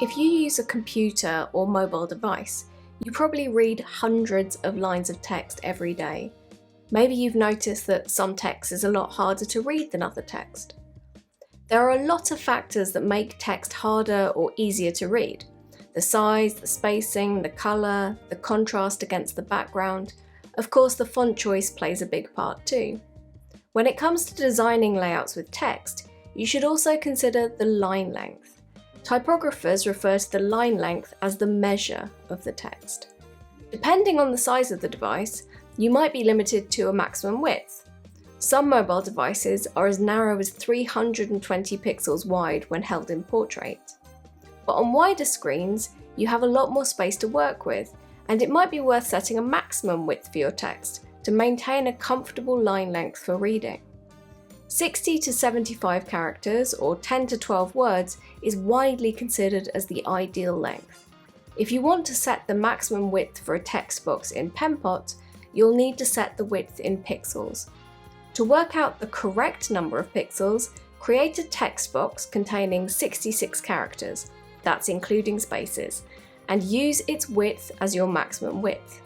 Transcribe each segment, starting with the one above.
If you use a computer or mobile device, you probably read hundreds of lines of text every day. Maybe you've noticed that some text is a lot harder to read than other text. There are a lot of factors that make text harder or easier to read. The size, the spacing, the colour, the contrast against the background. Of course, the font choice plays a big part too. When it comes to designing layouts with text, you should also consider the line length. Typographers refer to the line length as the measure of the text. Depending on the size of the device, you might be limited to a maximum width. Some mobile devices are as narrow as 320 pixels wide when held in portrait. But on wider screens, you have a lot more space to work with, and it might be worth setting a maximum width for your text to maintain a comfortable line length for reading. 60 to 75 characters or 10 to 12 words is widely considered as the ideal length. If you want to set the maximum width for a text box in Penpot, you'll need to set the width in pixels. To work out the correct number of pixels, create a text box containing 66 characters, that's including spaces, and use its width as your maximum width.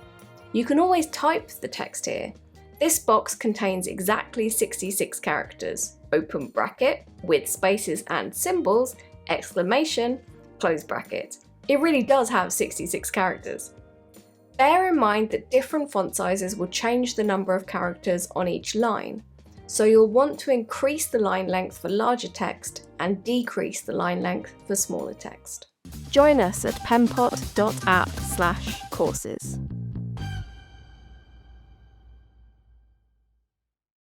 You can always type the text here. This box contains exactly 66 characters, open bracket, with spaces and symbols, exclamation, close bracket. It really does have 66 characters. Bear in mind that different font sizes will change the number of characters on each line, so you'll want to increase the line length for larger text and decrease the line length for smaller text. Join us at penpot.app/courses.